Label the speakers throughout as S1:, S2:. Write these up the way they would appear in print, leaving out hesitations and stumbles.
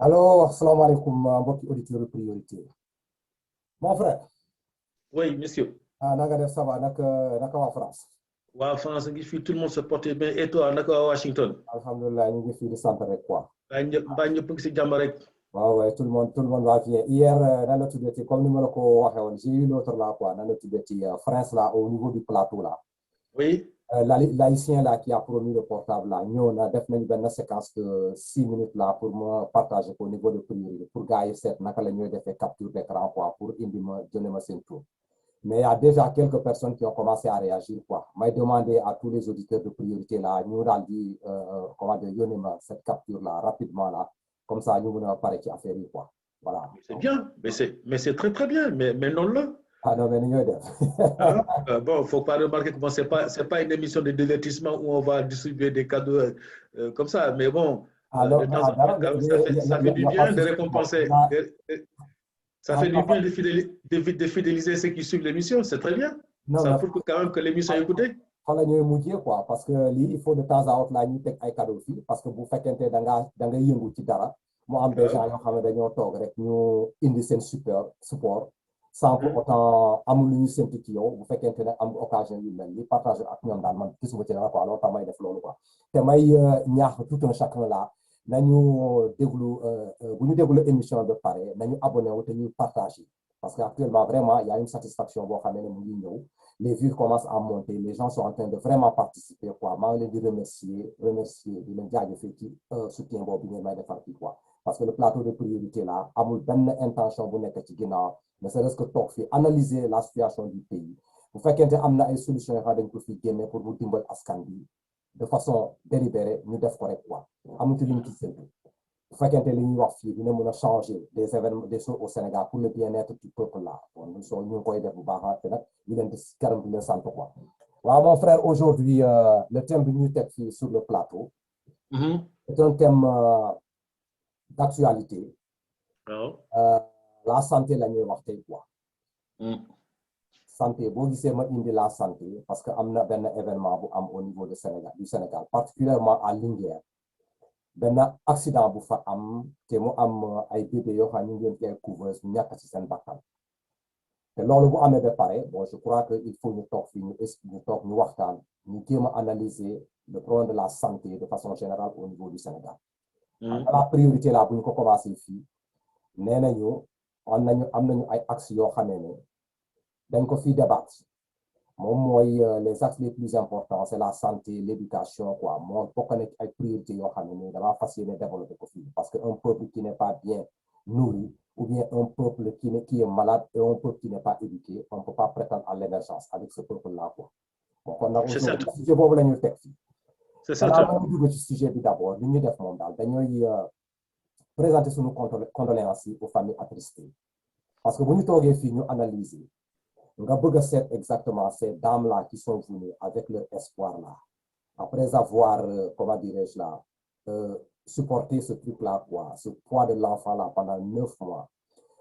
S1: Alors, asalaamaaleykum mbokki auditeurs priorité mon frère.
S2: Oui, monsieur.
S1: Naka def ça va naka waa France.
S2: Waa France ngi fii tout le monde se porte bien et toi naka waa Washington.
S1: Alhamdulilah ñu ngi fii di sant rek quoi.
S2: mbaa ñëpp ngi si jàmm rek.
S1: waaw waaye tout le monde va bien hier nan la tuddati comme ni ma la ko waxee woon j'ai eu l'autre là quoi nan la tuddati France là au niveau du plateau là.
S2: Oui.
S1: L'haïtien là qui a promis le portable là ñëw na def nañu benn séquence de 6 minutes là pour me partager au niveau de priorité pour gars yi seet naka la ñuy defee capture d'écran quoi pour indi ma donner ma seen tour. Mais il y a déjà quelques personnes qui ont commencé à réagir quoi. M'a demandé à tous les auditeurs de priorité là ñu daal di comment dire yónnee ma cette capture là rapidement là comme ça ñu mën a pare ci affaire yi quoi voilà.
S2: C'est bien mais c'est très très bien mais non là.
S1: Ah non mais ni ñooy def.
S2: Bon, faut pas remarquer que bon, c'est pas une émission de divertissement où on va distribuer des cadeaux comme ça mais bon.
S1: Alors,
S2: de temps en temps ça fait du bien de récompenser. Ça fait du bien de fidéliser ceux qui suivent l'émission, c'est très bien. Ça prouve quand même que l'émission est écoutée.
S1: Fa la ñuy mujjee quoi parce que lii il faut de temps à autre là ñu teg ay cadeau fii parce que bu fekkente da nga yëngu ci dara mu am des gens yoo xam ne dañoo toog rek ñu indi seen support sans pour autant amul lu ñu séntu ci yow bu fekkente ne am occasion yu mel ni partage ak ñoom daal man gisuma ci dara quoi loolu tax may def loolu quoi te may ñaax tout un chacun là nañu déglu bu ñu déglu émission de pare nañu abonné wu te ñuy partager parce que actuellement vraiment il y a une satisfaction boo xam ne mu ngi ñëw les vues commencent à monter les gens sont en train de vraiment participer quoi maa ngi leen di remercier di leen jaajëfee ci soutien boobu ngeen may defar fii quoi parce que le plateau de priorité là amul benn intention bu nekk ci ginnaaw ne serait-ce que toog fii analyser la situation du pays bu fekkente am na ay solutions yoo xam dañ ko fi génne pour mu dimbal askan bi de façon délibérée ñu def ko rek quoi amuñ ci liñ ci séntu bu fekkente li ñuy wax fii dina mën a changer des événements des choses au Sénégal pour le bien-être du peuple là bon ñu ngi koy def bu baax te nag ñu leen di gërëm di leen sant quoi waaw mon frère aujourd'hui le thème bi ñuy teg fii sur le plateau c'est un thème d'actualité la santé la ñuy wax tey quoi santé boo gisee ma indi la santé parce que am na benn événement bu am au niveau du Sénégal particulièrement à Linguère benn accident bu fa am te mu am ay bébé yoo xam ñu ngi leen koy couveuse ñu ñàkk ci seen bakkan te loolu bu amee ba pare bon je crois que il faut ñu toog fii ñu toog ñu waxtaan ñu jéem a analyser le problème de la santé de façon générale au niveau du Sénégal. La priorité là bu ñu ko commencé fii nee nañu am nañu ay axes yoo xamee ne dañ ko fii débattre moom mooy les axes les plus importants c'est la santé l'éducation quoi moo bokk na ay priorités yoo xam ne damaa fas yéene développer ko fii parce que un peuple qui n'est pas bien nourri ou bien un peuple qui est malade et un peuple qui n'est pas éduqué on ne peut pas prétendre à l'émergence avec ce peuple là quoi bon kon nag sujet boobu la ñuy teg fii balaa ma dugg ci sujet bi d'abord li ñu def moom daal dañooy présenter suñu condoléances yi aux familles attristées parce que bu ñu toogee fii ñu analyser nga bëgg a seet exactement ces dames là qui sont venues avec leur espoir là après avoir comment dirais-je là supporté ce truc là quoi ce poids de l'enfant là pendant 9 mois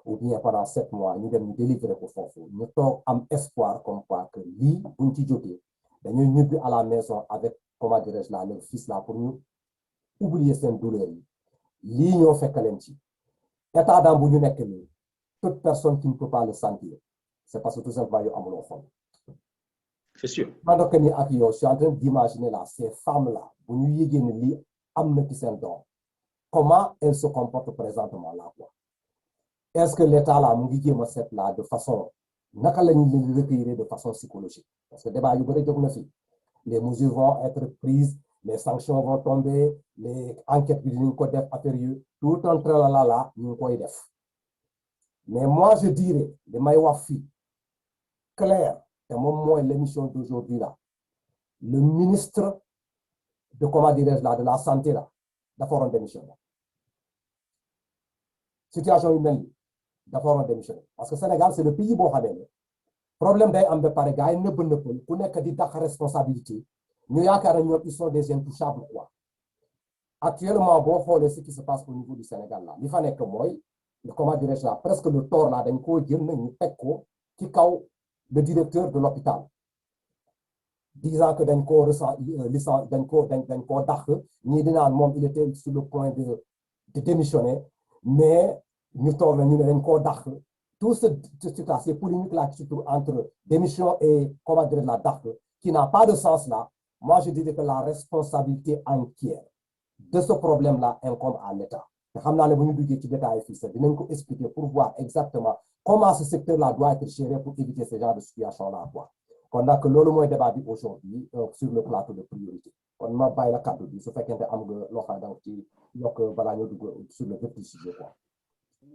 S1: ou bien pendant 7 mois ñu dem ñu délivrer ko foofu ñu toog am espoir comme quoi que lii buñ ci jógee dañuy ñibbi à la maison avec comment dirais-je là leur fils là pour ñu oublier seen douleur yi lii ñoo fekk leen ci état d'âme bu ñu nekk nii toute personne qui ne peut pas le sentir c'est parce que tout simplement yow amuloo xol.
S2: C'est sûr.
S1: Pendant que ni ak yow je suis en train d'imaginer là ces femmes là bu ñu yégee ne lii am na ci seen doom comment elles se comportent présentement là quoi est-ce que l'état là mu ngi jéem a seet là de façon naka la ñu leen recueillir de façon psychologique parce que débat yu bëri jóg na fi les mesures vont être prises les sanctions vont tomber les enquêtes bi dinañ ko def affaire yu tout un tralala là ñu ngi koy def mais moi je dirais li may wax fii clair et moom mooy l'émission d'aujourd'hui là le ministre de comment dirais-je là de la santé là dafa waroon démissionner situation yu mel ni dafa waroon démissionner parce que Sénégal c'est le pays boo xamee ne problème day am ba pare gars yi nëbb ku nekk di dàq responsabilité ñu yaakaar ne ñoom ils sont des intouchables quoi actuellement boo xoolee ce qui se passe au niveau du Sénégal là li fa nekk mooy comment dirais-je là presque le tort là dañ koo jël na ñu teg ko ci kaw le directeur de l'hôpital disant que dañ koo dañ koo dàq ñii dinaan moom il était sur le point de démissionner mais nous avons tout ces polémiques-là qui se trouvent entre démission et comment dire la DAC, qui n'a pas de sens là, moi je dirais que la responsabilité entière de ce problème-là incombe à l'État. Nous expliquer pour voir exactement comment ce secteur-là doit être géré pour éviter ce genre de situation-là. On a que le débat aujourd'hui sur le plateau de priorité. On m'a pas la carte de ce fait qu'il y a sur le petit sujet.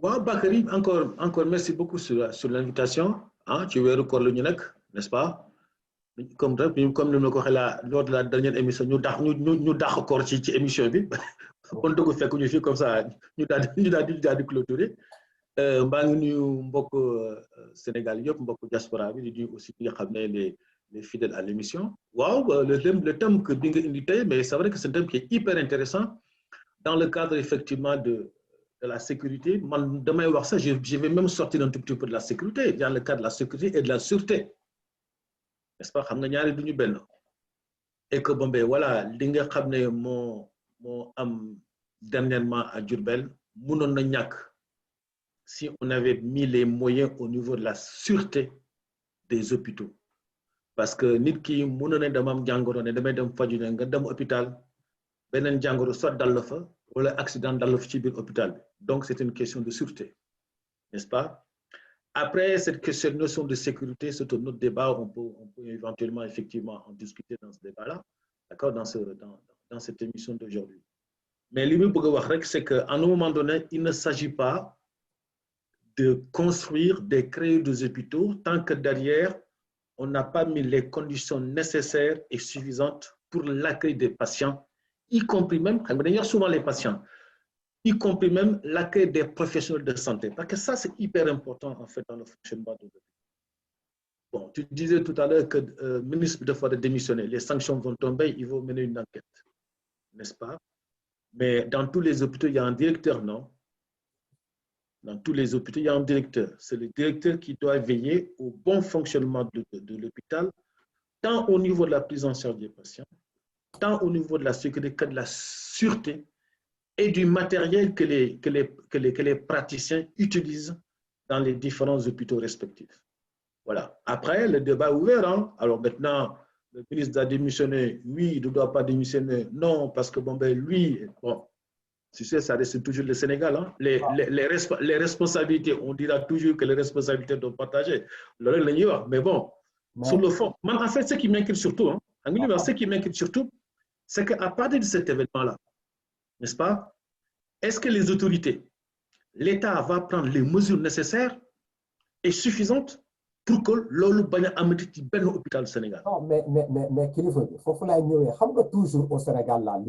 S2: Bon, Bakary, encore merci beaucoup sur l'invitation. Hein, tu veux recorder le n'est-ce pas? Comme nous l'avons dit lors de la dernière émission, nous avons encore ci émission. On doit faire comme ça, nous avons clôturer. Beaucoup Sénégal, beaucoup diaspora, aussi les fidèles à l'émission. Wow, le thème que Bingue indiqué, mais c'est vrai que c'est un thème qui est hyper intéressant dans le cadre effectivement de la sécurité. Demain, voir ça, je vais même sortir un tout petit peu de la sécurité, dans le cadre de la sécurité et de la sûreté. N'est-ce pas? Et que bon, ben voilà, l'ingé xamné mo am dernièrement à Diourbel, mënon na ñak si on avait mis les moyens au niveau de la sûreté des hôpitaux. Parce que nit ki mënon na dama am jangoro né damay dem faju né nga dem hôpital benen jangoro soit dal la fa wala accident dal la fa ci biir hôpital. Donc c'est une question de sûreté. N'est-ce pas? Après cette notion de sécurité, c'est un autre débat, on peut éventuellement effectivement en discuter dans ce débat-là, d'accord, dans cette émission d'aujourd'hui. Mais l'idée, c'est qu'à un moment donné, il ne s'agit pas de construire, de créer des hôpitaux tant que derrière, on n'a pas mis les conditions nécessaires et suffisantes pour l'accueil des patients, y compris même, d'ailleurs souvent les patients, y compris même l'accueil des professionnels de santé. Parce que ça, c'est hyper important, en fait, dans le fonctionnement de l'hôpital. Bon, tu disais tout à l'heure que le ministre de démissionner, les sanctions vont tomber, il faut mener une enquête, n'est-ce pas? Mais dans tous les hôpitaux, il y a un directeur, non? Dans tous les hôpitaux, il y a un directeur. C'est le directeur qui doit veiller au bon fonctionnement de l'hôpital, tant au niveau de la prise en charge des patients, tant au niveau de la sécurité que de la sûreté, et du matériel que les praticiens utilisent dans les différents hôpitaux respectifs. Voilà. Après, le débat est ouvert. Hein? Alors maintenant, le ministre a démissionné. Oui, il ne doit pas démissionner. Non, parce que bon, ben, lui, bon, tu sais, ça reste toujours le Sénégal. Hein? Les responsabilités, on dira toujours que les responsabilités doivent partager. Mais bon, sur le fond, en fait, ce qui m'inquiète surtout, hein, ce qui m'inquiète surtout, c'est qu'à partir de cet événement-là, n'est-ce pas? Est-ce que les autorités, l'État va prendre les mesures nécessaires et suffisantes pour que l'on bagne amati ci ben hôpital Sénégal?
S1: Non, mais qu'il faut toujours au Sénégal là,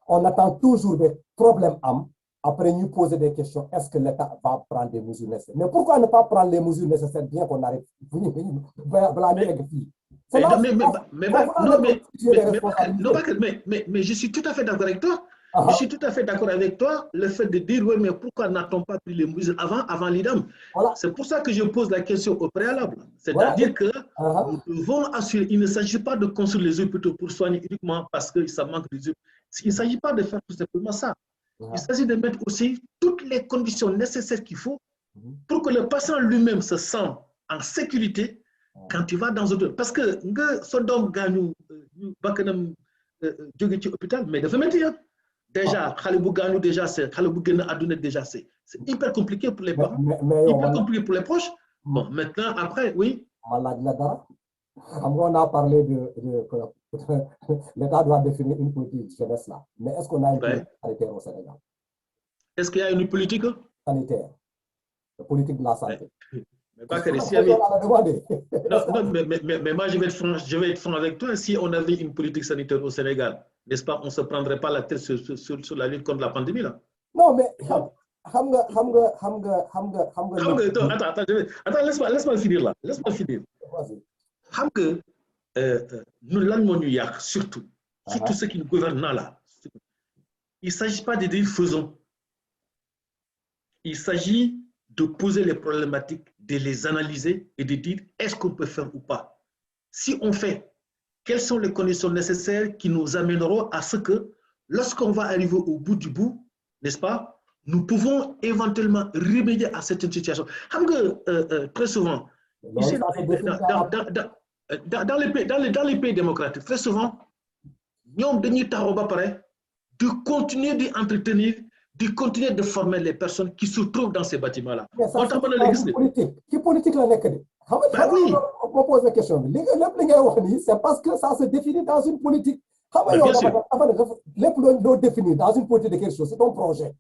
S1: on attend toujours des problèmes après nous poser des questions. Est-ce que l'État va prendre des mesures nécessaires? Mais pourquoi ne pas prendre les mesures nécessaires bien qu'on arrive?
S2: Mais je suis tout à fait d'accord avec toi. Je suis tout à fait d'accord avec toi, le fait de dire, oui, mais pourquoi n'a-t-on pas pris les mesures avant l'IDAM? Voilà. C'est pour ça que je pose la question au préalable. C'est-à-dire que nous devons assurer, il ne s'agit pas de construire les hôpitaux pour soigner uniquement parce que ça manque des hôpitaux. Il ne s'agit pas de faire tout simplement ça. Il s'agit de mettre aussi toutes les conditions nécessaires qu'il faut pour que le patient lui-même se sente en sécurité quand il va dans un hôpital. Parce que son homme gagne hôpital, mais de métier. Déjà, déjà c'est hyper compliqué pour les parents, hyper compliqué pour les proches. Bon, maintenant, après, oui.
S1: On a parlé de l'État doit définir une politique jeunesse là. Mais est-ce qu'on a une politique sanitaire au Sénégal?
S2: Est-ce qu'il y a une politique
S1: sanitaire? La politique de la santé.
S2: Mais pas que si mais moi, je vais être franc avec toi. Si on avait une politique sanitaire au Sénégal, n'est-ce pas, on ne se prendrait pas la tête sur la lutte contre la pandémie, là.
S1: Non, mais... Attends,
S2: laisse-moi finir là. Laisse-moi finir. Nous l'avons surtout ce qui nous gouverne là. Il ne s'agit pas de dire faisons. Il s'agit de poser les problématiques, de les analyser et de dire est-ce qu'on peut faire ou pas. Si on fait, quelles sont les conditions nécessaires qui nous amèneront à ce que, lorsqu'on va arriver au bout du bout, n'est-ce pas, nous pouvons éventuellement remédier à cette situation. Très souvent, ici, dans les pays démocratiques, très souvent, nous avons de continuer d'entretenir, de continuer de former les personnes qui se trouvent dans ces bâtiments-là.
S1: Mais ça, c'est politique. Qui politique la nekk de?
S2: Oui.
S1: On pose la question. C'est parce que ça se définit dans une politique.
S2: Bien sûr.
S1: Les définir dans une politique de quelque chose, c'est ton projet.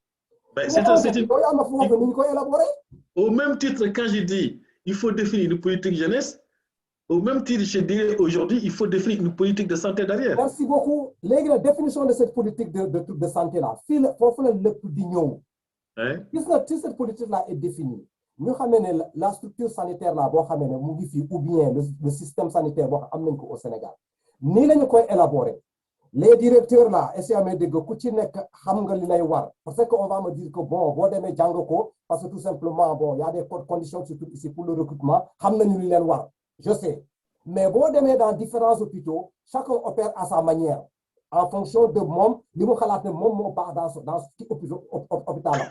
S2: Au même titre, quand je dis il faut définir une politique jeunesse, au même titre, je dirais aujourd'hui, il faut définir une politique de santé derrière.
S1: Merci beaucoup. La définition de cette politique de santé-là, il faut le plus d'ignon. Si cette politique-là est définie, nous savons la structure sanitaire là, ou bien le système sanitaire au Sénégal. Ni nous avons élaboré. Les directeurs là, essayez de parce qu'on va me dire que bon, parce que tout simplement, bon, il y a des conditions surtout ici pour le recrutement, je sais. Mais bon, dans différents hôpitaux, chacun opère à sa manière, en fonction de mon dans ce hôpital.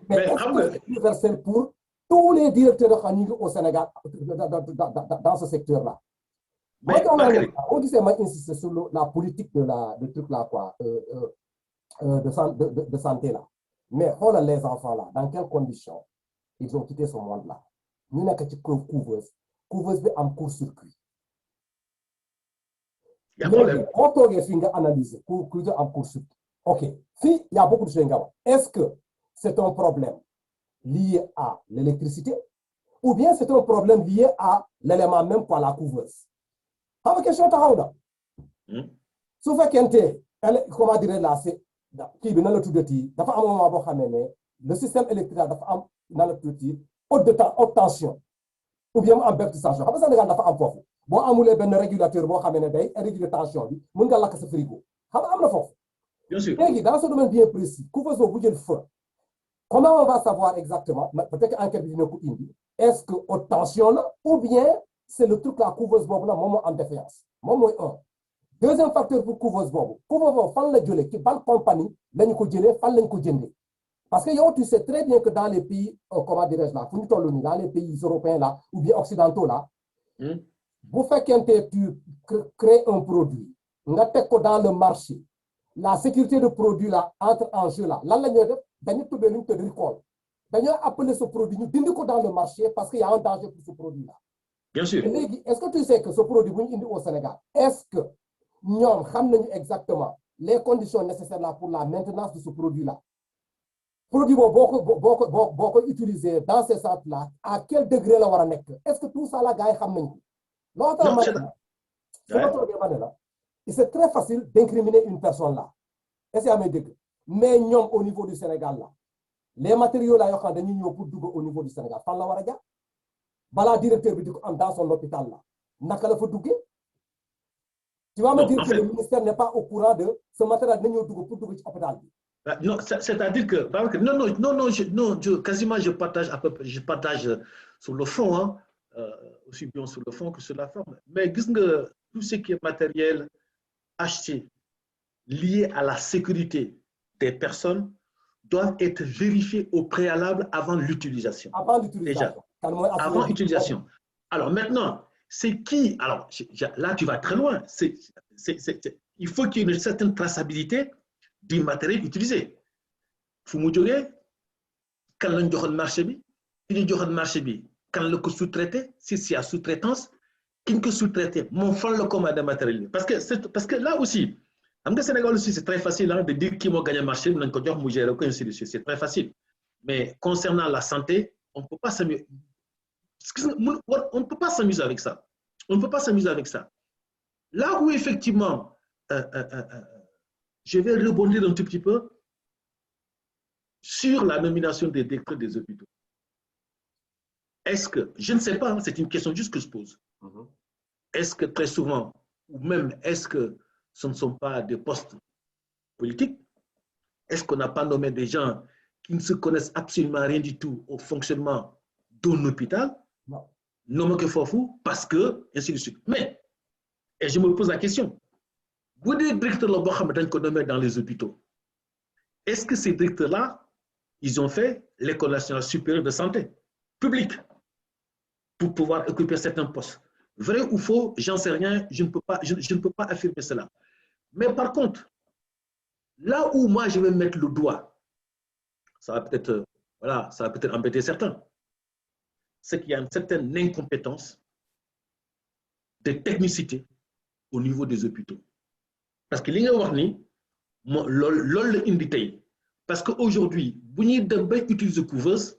S1: Mais est-ce que c'est universel pour tous les directeurs de Khanigui au Sénégal dans ce secteur-là? On dit insister sur la politique de truc là, quoi, de santé là. Mais les enfants là, dans quelles conditions ils ont quitté ce monde-là? Nous n'avons couveuse en court-circuit.
S2: Il y a problème.
S1: Analyser en court-circuit. Ok. Il y a beaucoup de choses. Est-ce que c'est un problème lié à l'électricité ou bien c'est un problème lié à l'élément même pour la couveuse? Xam nga question taxaw na su fekkente comment dire là c'est kii bi nan la tuddati dafa am moment boo xamee ne le système électrique dafa am nan la tuddati haute tension ou bien mu am baisse de tension xam nga Sénégal dafa am foofu boo amulee benn régulateur boo xamee ne day réguler tension bi mën nga lakk sa frigo xam nga am na foofu.
S2: Bien sûr.
S1: Léegi dans ce domaine bien précis couveuse boobu bu jël feu comment on va savoir exactement peut-être enquête bi dina ko indi est-ce que haute tension la ou bien c'est le truc la couveuse bobu là moom moo am défaillance moom mooy un. Deuxième facteur pour couveuse bobu fan la jëlee ci ban compagnie lañu ko jëlee fan lañu ko jëndee parce que yow tu sais très bien que dans les pays comment dirais-je là fu ñu toll nii dans les pays européens là ou bien occidentaux là bu fekkente tu crées un produit nga teg ko dans le marché la sécurité de produit là entre en jeu là lan la ñuy def dañu tuddee lu ñu tuddee recall dañoo appeler ce produit ñu dindi ko dans le marché parce qu'il y a un danger pour ce produit là.
S2: Bien sûr.
S1: Est-ce que tu sais que ce produit bu ñu indi au Sénégal est-ce que ñoom xam nañu exactement les conditions nécessaires là pour la maintenance de ce produit là produit boo ko utiliser dans ces centres là à quel degré la war a nekk est-ce que tout ça la gars yi xam nañu ko c'est très facile d'incriminer une personne là est-ce que mais ñoom au niveau du Sénégal là les matériaux là yoo xam dañuy ñëw pour dugg au niveau du Sénégal fan la war a jaar balaa directeur bi di ko am dans son hôpital là naka la fa duggee tu vas me dire que le ministère n'est pas au courant de ce matériel dañoo dugg pour dugg ci hôpital bi.
S2: Non, c'est-à-dire que quasiment je partage sur le fond, hein, aussi bien sur le fond que sur la forme. Mais tout ce qui est matériel acheté lié à la sécurité des personnes doivent être vérifiés au préalable avant l'utilisation.
S1: Avant l'utilisation.
S2: Déjà, avant l'utilisation. Alors maintenant, c'est qui? Alors là, tu vas très loin. Il faut qu'il y ait une certaine traçabilité du matériel utilisé. Fu mu jógee kan lañ joxoon marché bi ki ñu joxoon marché bi kan la ko sous-traité si c'est à sous-traitance ki ñu ko sous-traité moom fan la commandé matériel bi parce que là aussi xam nga Sénégal aussi c'est très facile hein, de dire qui moo gagné marché bi nañ ko jox mu gérer ko ainsi de suite c'est très facile mais concernant la santé on ne peut pas s'amuser avec ça on ne peut pas s'amuser avec ça là où effectivement je vais rebondir un tout petit peu sur la nomination des directeurs des hôpitaux. Est-ce que, je ne sais pas, c'est une question juste que je pose. Est-ce que très souvent, ou même est-ce que ce ne sont pas des postes politiques? Est-ce qu'on n'a pas nommé des gens qui ne se connaissent absolument rien du tout au fonctionnement d'un hôpital? Non. Nommé que Fofou, parce que, ainsi de suite. Mais, et je me pose la question, vous des directeurs là, dans les hôpitaux, est-ce que ces directeurs-là ils ont fait l'École nationale supérieure de santé publique pour pouvoir occuper certains postes. Vrai ou faux, j'en sais rien, je ne peux pas affirmer cela. Mais par contre, là où moi je vais mettre le doigt, ça va peut-être embêter certains, c'est qu'il y a une certaine incompétence de technicité au niveau des hôpitaux. Parce que li nga wax ni loolu la indi tey parce qu'aujourd'hui bu ñuy dem bay utiliser couveuse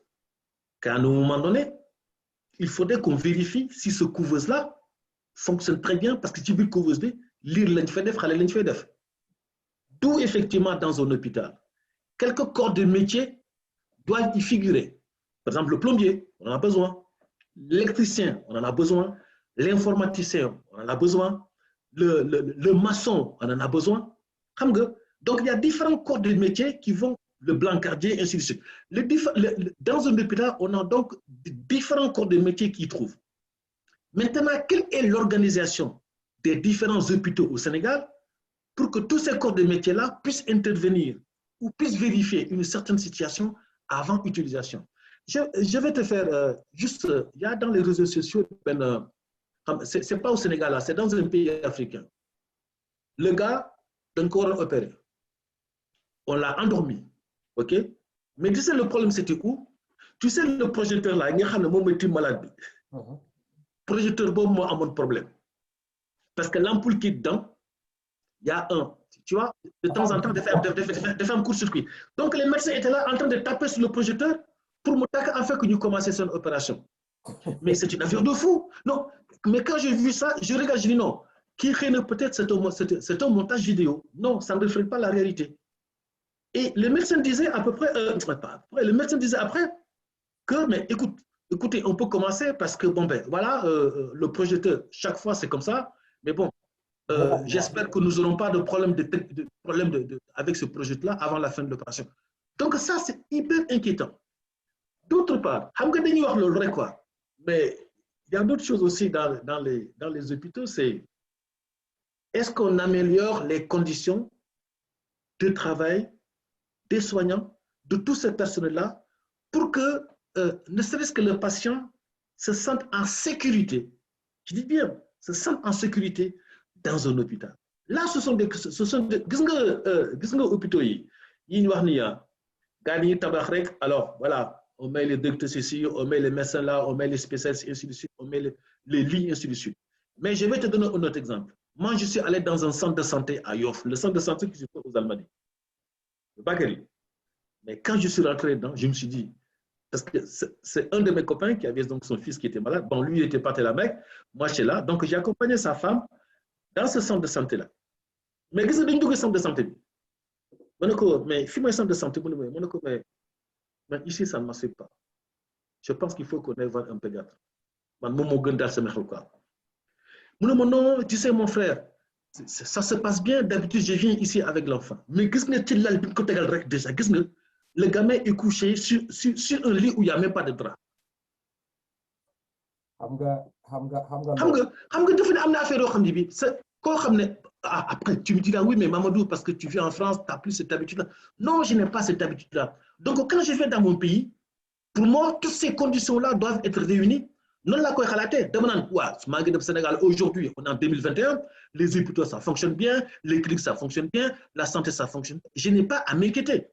S2: qu'à un moment donné il faudrait qu'on vérifie si ce couveuse-là fonctionne très bien parce que ci biir couveuse bi liir lañ fay def xale lañ fay def d'où effectivement dans un hôpital quelques corps de métier doivent y figurer. Par exemple, le plombier, on en a besoin. L'électricien, on en a besoin. L'informaticien, on en a besoin. Le maçon, on en a besoin. Donc, il y a différents corps de métiers qui vont, le brancardier, ainsi de suite. Dans un hôpital, on a donc différents corps de métiers qui y trouvent. Maintenant, quelle est l'organisation des différents hôpitaux au Sénégal pour que tous ces corps de métiers-là puissent intervenir ou puissent vérifier une certaine situation avant utilisation. Je vais te faire juste, il y a dans les réseaux sociaux, c'est pas au Sénégal, c'est dans un pays africain. Le gars, d'un corps opéré, on l'a endormi, ok? Mais tu sais le problème c'était où? Tu sais le projecteur là, il y a un malade. Projecteur bon, moi, a mon problème. Parce que l'ampoule qui est dedans, il y a tu vois, de temps en temps, de faire un court-circuit. Donc, les médecins étaient là en train de taper sur le projecteur pour me taper afin que nous commencions cette opération. Mais c'est une affaire de fou. Non, mais quand j'ai vu ça, je regarde, je dis non. Qui peut-être c'est un montage vidéo. Non, ça ne reflète pas la réalité. Et le médecin disait à peu près, le médecin disait après que, mais écoutez, on peut commencer parce que, bon, ben, voilà, le projecteur, chaque fois, c'est comme ça. Mais bon, j'espère que nous n'aurons pas de problème, avec ce projet-là avant la fin de l'opération. Donc ça, c'est hyper inquiétant. D'autre part, mais il y a d'autres choses aussi dans les hôpitaux, c'est est-ce qu'on améliore les conditions de travail des soignants, de tous ces personnels-là, pour que, ne serait-ce que le patient se sente en sécurité, je dis bien, se sente en sécurité dans un hôpital. Là, ce sont des hôpitaux alors voilà, on met les docteurs ici, on met les médecins là, on met les spécialistes, ainsi de suite, on met les lits, ainsi de suite. Mais je vais te donner un autre exemple. Moi, je suis allé dans un centre de santé à Yoff, le centre de santé qui se trouve aux Almadies, le Bakary. Mais quand je suis rentré dedans, je me suis dit, parce que c'est un de mes copains qui avait donc son fils qui était malade. Bon, lui, il était parti à la Mecque, moi, j'étais là. Donc, j'ai accompagné sa femme dans ce centre de santé-là. Mais qu'est-ce que c'est que centre de santé? Mais si moi, centre de santé, mais ici, ça ne marche pas. Je pense qu'il faut qu'on aille voir un pédiatre. Non, tu sais, mon frère, ça se passe bien. D'habitude, je viens ici avec l'enfant. Mais qu'est-ce que là, déjà? Le gamin est couché sur un lit où il n'y a même pas de drap. Après, tu me diras, oui, mais Mamadou, parce que tu vis en France, tu n'as plus cette habitude-là. Non, je n'ai pas cette habitude-là. Donc, quand je vais dans mon pays, pour moi, toutes ces conditions-là doivent être réunies. Non, la quoi à tête. Sénégal, aujourd'hui, on est en 2021, les hôpitaux, ça fonctionne bien, les cliniques, ça fonctionne bien, la santé, ça fonctionne bien. Je n'ai pas à m'inquiéter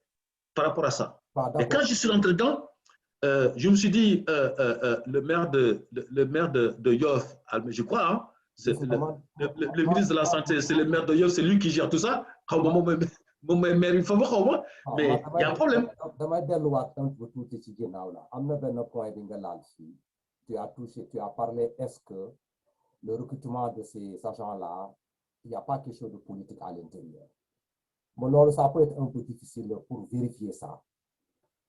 S2: par rapport à ça. Et quand je suis rentré dedans, je me suis dit, le maire de Yoff, je crois, hein, le ministre de la Santé, c'est le maire de Yoff, c'est lui qui gère tout ça. Mais il faut voir, mais il y a un problème.
S1: Tu as parlé, est-ce que le recrutement de ces agents-là, il n'y a pas quelque chose de politique à l'intérieur? Bon, ça peut être un peu difficile pour vérifier ça.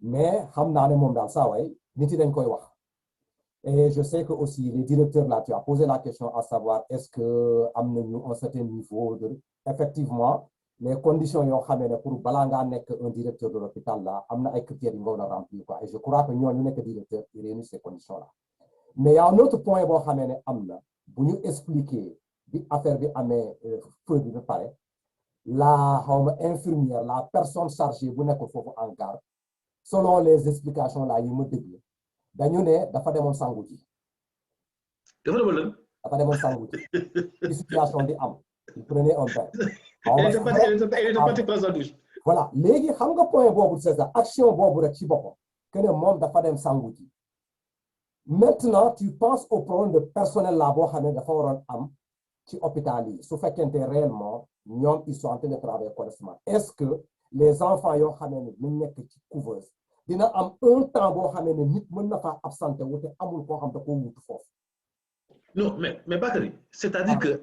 S1: Mais, et je sais que aussi les directeurs là, tu as posé la question à savoir est-ce que un certain niveau de effectivement les conditions pour balanga nek un directeur de l'hôpital là amna ay critères nga remplir quoi et je crois que ñoo ñu nek directeur ils réunissent ces conditions là mais il y a un autre point bo xamé né amna bu ñu expliquer bi affaire bi amé feu bi ba paré la infirmière la personne chargée bu nek fofu en garde selon les explications là yi ma déglu dañu ne dafa demoon sangu ji. dafa demoon sangu ji ci situation di am il prenait un bain.
S2: Elle était partie prendre sa douche.
S1: voilà léegi xam nga point boobu c'est ça action boobu rek ci boppam que ne moom dafa dem sangu ji. Maintenant tu penses au problème de personnel là boo xam ne dafa waroon am ci hôpital yi su fekkente réellement ñoom ils sont en train de travailler correctement est-ce que les enfants yoo xam ne ñu nekk ci couveuse dina am un temps boo xam ne nit mën na faa absenté wu te amul koo xam da koo wutu foofu.
S2: Non, mais Bakary, c'est-à-dire que,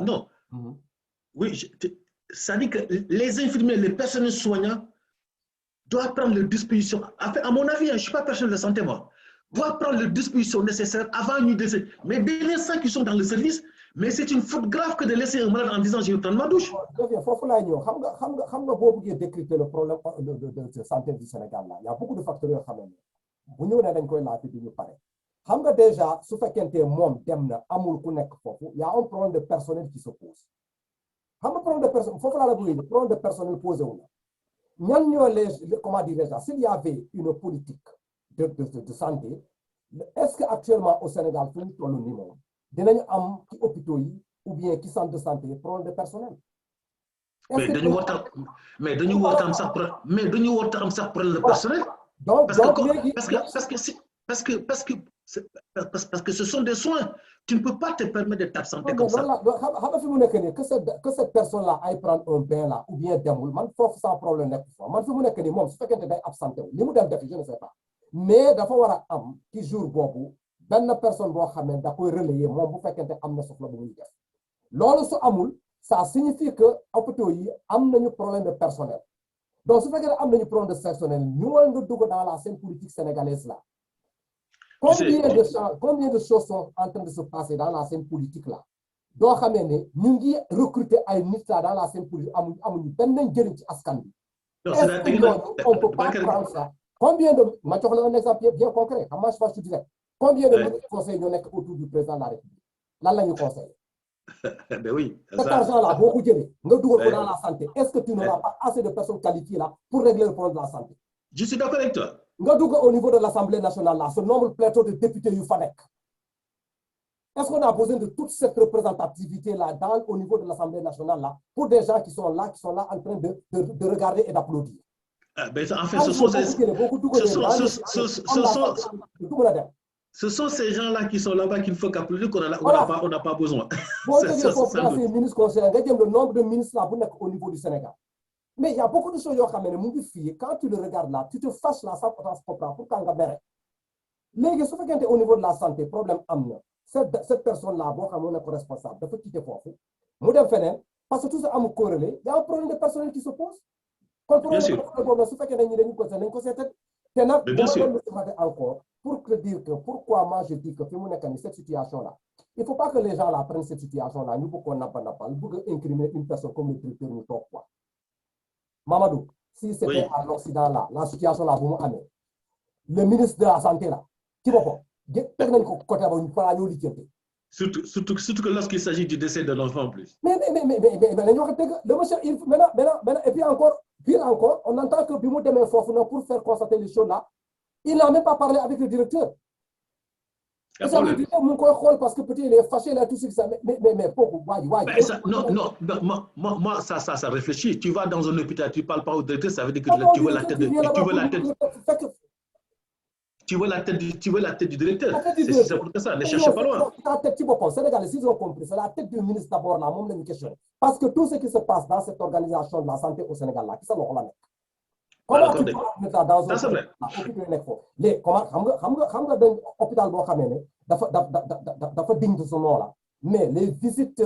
S2: non, oui, c'est-à-dire que les infirmiers, les personnels soignants doivent prendre les dispositions, à mon avis, je ne suis pas personnel de santé, moi, doivent prendre les dispositions nécessaires avant une décès. Mais dès l'instant qu'ils sont dans le service, mais c'est une faute grave que de laisser un malade en disant je vais prendre ma douche.
S1: Il faut que décrypter le problème de santé du Sénégal. Là. Il y a beaucoup de facteurs qui sont xam nga déjà su fekkente moom dem na amul ku nekk foofu y a un problème de personnel qui se pose xam nga problème de personnel foofu laa la bëgg problème de personnel posé wu na ñan ñoo les comment dirais-je s'il y avait une politique de santé est-ce que actuellement au Sénégal fu ñu toll nii moom dinañu am ci hôpitaux yi ou bien ci centre de santé problème de personnel.
S2: mais dañu war a am sax problème de personnel.
S1: donc
S2: parce que ce sont des soins. Tu ne peux pas te permettre de t'absenter comme ça.
S1: Que cette personne-là aille prendre un bain là, ou bien demoul, man faut sans problème. Man fi mu nekk ni moom su fekkente day absenté wu li mu dem def je ne sais pas mais dafa war a am ci jour boobu benn personne boo xam ne da koy relayer moom bu fekkente am na soxla bu muy def loolu su amul ça signifie que hôpitaux yi am nañu problème de personnel donc su fekkee am nañu problème de personnel ñu war nga dugg dans la scène politique sénégalaise là. Combien de choses sont en train de se passer dans la scène politique là doo xamee ne ñu ngi recruter ay nit là dans la scène politique amuñu benn njëriñ ci askan bi. Est-ce que on peut pas prendre ça? Combien de ma jox la un exemple bien concret xam nga je pense que tu disais combien de conseils ñoo nekk autour du président de la République lan la ñu conseillé.
S2: Ben oui.
S1: Cet argent là boo ko jëlee nga dugal ko dans la santé est-ce que tu n'auras pas assez de personnes qualifiées là pour régler le problème de la santé.
S2: Je suis d'accord avec toi.
S1: Nga dugg au niveau de l'Assemblée nationale là ce nombre pléthore de députés yu fa nekk est-ce qu'on a besoin de toute cette représentativité là au niveau de l'Assemblée nationale là pour des gens qui sont là en train de regarder et d'applaudir.
S2: Ben en fait ce sont ces gens-là qui sont là-bas qu'il faut qu'applaudir on n'a pas besoin.
S1: Boo déggee foofu dans ces ministres conseillers nga jëm le nombre de ministres là bu nekk au niveau du Sénégal. Mais il y a beaucoup de choses yoo xam ne mu ngi fii quand tu le regardes là tu te fâches là sans pourtant comprendre pourquoi nga mere léegi su fekkente au niveau de la santé problème am na cette personne là boo xam ne nekk responsable dafa quitté foofu mu dem feneen parce que tout ça amul corrélé il y a un problème de personnel qui se pose. kon problème de personnel boobu su fekkee dañu ko seetal te nag encore pour te dire que pourquoi moi je dis que fi mu nekk ni cette situation là il faut pas que les gens là prennent cette situation là ñu bëgg ko nappal bëgg a incriminer une personne comme le directeur ñu toog quoi. Mamadou, si c'était à l'Occident là, la situation là, vous m'avez le ministre de la Santé là, qui va pas
S2: surtout que lorsqu'il s'agit du décès de l'enfant en plus.
S1: Mais, le monsieur, maintenant, et puis encore, pire encore, on entend que Bimou Deme Fofuna pour faire constater les choses là, il n'a même pas parlé avec le directeur. Parce que peut-être il est fâché là, tout ce que ça. Mais pourquoi?
S2: Non, moi, ça réfléchit. Tu vas dans un hôpital, tu ne parles pas au directeur, ça veut dire que tu veux la tête du directeur. C'est pour ça, ne cherchez pas loin.
S1: Sénégalais, ils ont compris, c'est la tête du ministre d'abord, là, même une question. Parce que tout ce qui se passe dans cette organisation de la santé au Sénégal, là, qui ça leur l'a. Comment tu peux mettre ça dans un hôpital boo xamee ne dafa digne de ce nom là mais les visites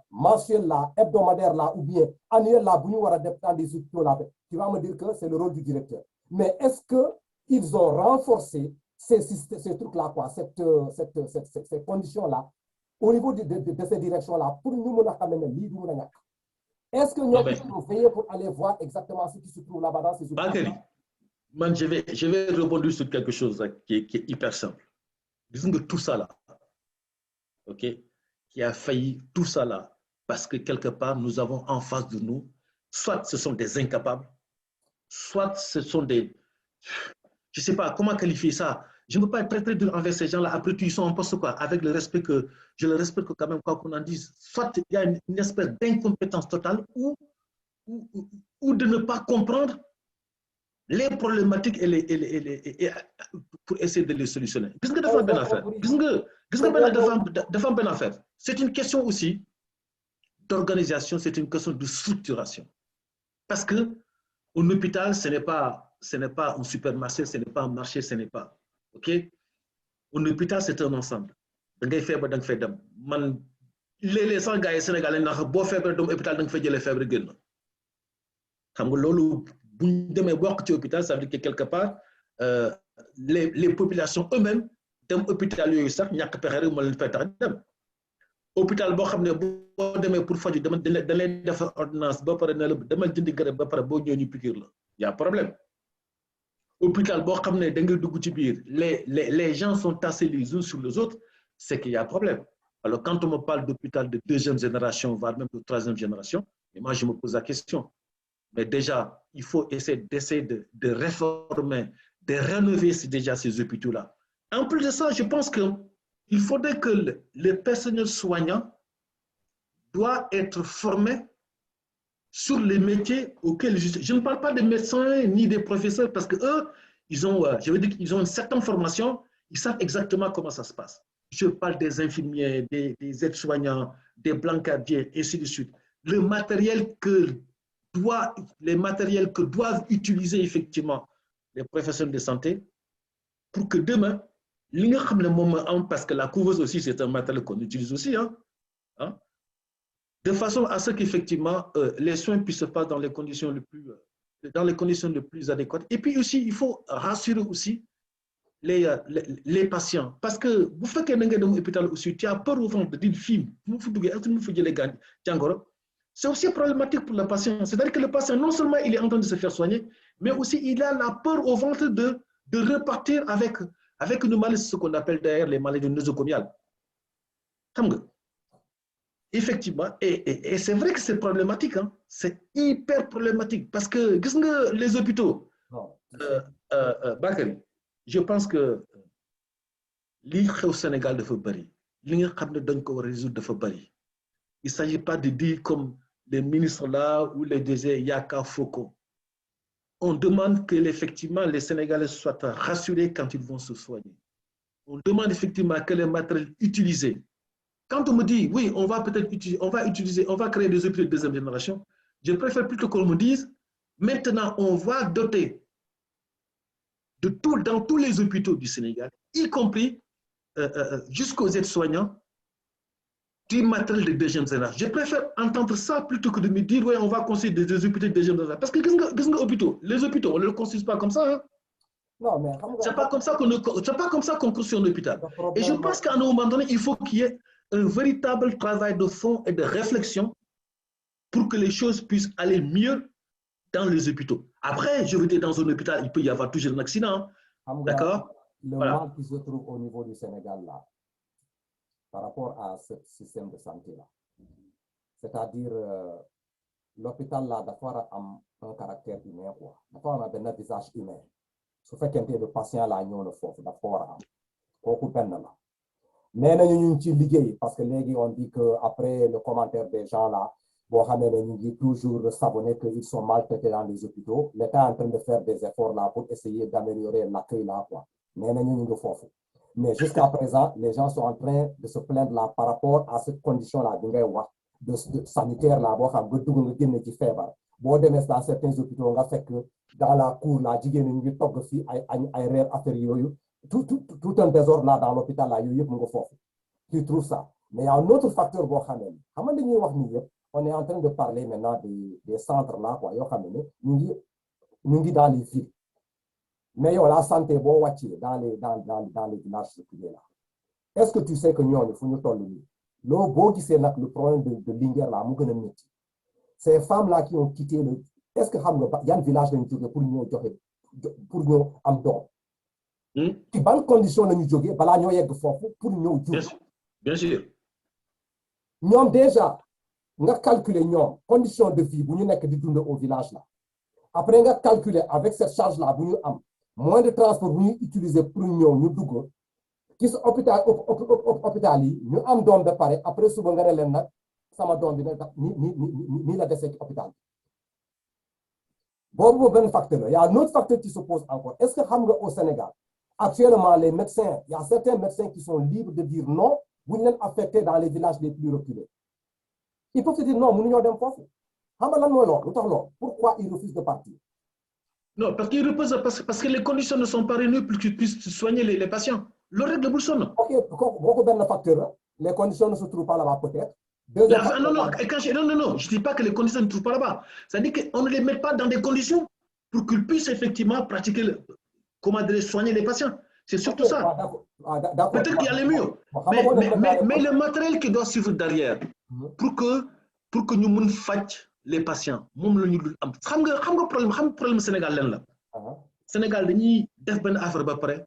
S1: mensuelles là hebdomadaires là ou bien annuelles là bu ñu war a def dans des hôpitaux là tu vas me dire que c'est le rôle du directeur mais est-ce que ils ont renforcé ces trucs là quoi ces conditions là au niveau de ces directions là pour ñu mën a xam ne lii du mën a ñàkk. Est-ce que nous allons veiller pour aller voir exactement ce qui se trouve là-bas dans ces hôpitaux?
S2: Bakary, je vais rebondir sur quelque chose là, qui est hyper simple. Disons que tout ça là, ok, qui a failli tout ça là, parce que quelque part nous avons en face de nous, soit ce sont des incapables, soit ce sont des... Je ne sais pas comment qualifier ça. Je ne veux pas être très, très dur envers ces gens-là. Après tout, ils sont en poste quoi, avec le respect que je le respecte quand même, quoi qu'on en dise. Soit il y a une espèce d'incompétence totale ou de ne pas comprendre les problématiques pour essayer de les solutionner. Gis nga dafa am benn affaire. Gis nga dafa am benn affaire. C'est une question aussi d'organisation, c'est une question de structuration. Parce que un hôpital, ce n'est pas un supermarché, ce n'est pas un marché, ce n'est pas. OK? Un hôpital, c'est un ensemble. Da ngay feebar da nga fay dem. Man léeg-léeg sax gars yi Sénégal ndax boo feebaree dem hôpital da nga fay jëlee feebar génn. Xam nga loolu bu ñu demee bokk ci hôpital, ça veut dire que quelque part les populations eux-mêmes dem hôpital yooyu sax ñàkk pexe rek moo leen fay tax dem. Hôpital boo xam ne boo demee pour faju da lay defar ordonnance ba pare ne la demal jëndi garab ba pare boo ñëwee ñu piqûre la y a problème. Hôpital boo xam ne da ngay dugg ci biir les gens sont tassés les uns sur les autres, c'est qu'il y a problème. Alors quand on me parle d'hôpital de deuxième génération voire même de troisième génération, et moi je me pose la question. Mais déjà, il faut essayer de réformer, de rénover déjà ces hôpitaux-là. En plus de ça, je pense qu'il faudrait que le personnel soignant doit être formé sur les métiers auxquels je ne parle pas des médecins ni des professeurs parce qu'eux, ils ont une certaine formation, ils savent exactement comment ça se passe. Je parle des infirmiers, des aides-soignants, des brancardiers, et ainsi de suite. Les matériels que doivent utiliser effectivement les professionnels de santé pour que demain, parce que la couveuse aussi, c'est un matériel qu'on utilise aussi, de façon à ce qu'effectivement, les soins puissent se faire dans les conditions les plus adéquates. Et puis aussi, il faut rassurer aussi les patients. Parce que vous faites qu'un hôpital aussi, tu as peur au fond de dire film, c'est aussi problématique pour le patient. C'est-à-dire que le patient, non seulement il est en train de se faire soigner, mais aussi il a la peur au ventre de repartir avec une maladie, ce qu'on appelle d'ailleurs les maladies nosocomiales. Effectivement, et c'est vrai que c'est problématique, hein? C'est hyper problématique parce que les hôpitaux, Bakary, je pense que li au Sénégal dafa bari, li nga xam ne dañ ko war a résoudre dafa bari. Il ne s'agit pas de dire comme les ministres là ou les DG Yaka Foko. On demande que effectivement les Sénégalais soient rassurés quand ils vont se soigner. On demande effectivement que les matériels utilisés. Quand on me dit oui, on va créer des hôpitaux de deuxième génération, je préfère plutôt qu'on me dise maintenant on va doter dans tous les hôpitaux du Sénégal, y compris jusqu'aux aides-soignants, du matériel de deuxième génération. Je préfère entendre ça plutôt que de me dire oui, on va construire des hôpitaux de deuxième génération. Parce que les hôpitaux, on ne les construit pas comme ça. Hein?
S1: Non, mais
S2: c'est pas comme ça qu'on construit un hôpital. Et je pense qu'à un moment donné, il faut qu'il y ait un véritable travail de fond et de réflexion pour que les choses puissent aller mieux dans les hôpitaux. Après, je veux dire, dans un hôpital, il peut y avoir toujours un accident. D'accord?
S1: Le mal qui se trouve au niveau du Sénégal, là, par rapport à ce système de santé-là, c'est-à-dire l'hôpital, là, d'abord, a un caractère humain, quoi. D'abord, on a un visage humain. Ce fait qu'un de patient, là, il y a une force, d'abord, beaucoup de là. Mais nous parce que les on dit qu'après le commentaire des gens là, nous dit toujours savonner qu'ils sont maltraités dans les hôpitaux. L'État est en train de faire des efforts là pour essayer d'améliorer l'accueil là. Quoi. Mais jusqu'à présent, les gens sont en train de se plaindre là par rapport à cette condition là de sanitaire là. Dans certains hôpitaux, on a fait que dans la cour là, tout un désordre là dans l'hôpital là, tu trouves ça. Mais il y a un autre facteur, on est en train de parler maintenant des centres là, quoi. Nous dans les villes. Mais il y a la santé dans les villages privés là. Est-ce que tu sais que nous, le beau qui c'est le problème de Linger là, ces femmes là qui ont quitté le. Est-ce que il y a un village pour nous am don? Qui bonne condition nous joguer bala ñoo yegg fofu pour ñeu djou.
S2: Bien sûr.
S1: Ñom déjà nga calculer ñom condition de vie bu ñu nek di dund au village là. après nga calculer avec cette charge là bu ñu am moins de transport bu ñu utiliser pour ñëw ñu dugg ci sa hôpital yi ñu am doom ba pare après suba nga ne leen nag sama doom bi nag nii la desee ci hôpital bi boobu benn facteur la y a un autre facteur qui se pose encore est-ce que xam nga au Sénégal actuellement les médecins il y a certains médecins qui sont libres de dire non bu ñu leen affecté dans les villages les plus reculés ils peuvent se dire non mënuñoo dem foofu xam nga lan mooy loolu lu tax loolu pourquoi ils refusent de partir.
S2: Non, parce qu'ils reposent, parce que les conditions ne sont pas réunies pour qu'ils puissent soigner les patients. Le règle de sonne.
S1: Ok, beaucoup de facteurs, les conditions ne se trouvent pas là-bas peut-être.
S2: Non, je ne dis pas que les conditions ne se trouvent pas là-bas. Ça dit qu'on ne les met pas dans des conditions pour qu'ils puissent effectivement pratiquer, soigner les patients. C'est surtout ça. Peut-être qu'il y a les murs. Mais le matériel qui doit suivre derrière, pour que nous puissions faire les patients, problème Sénégal là. Sénégal dañuy def ben affaire ba paré,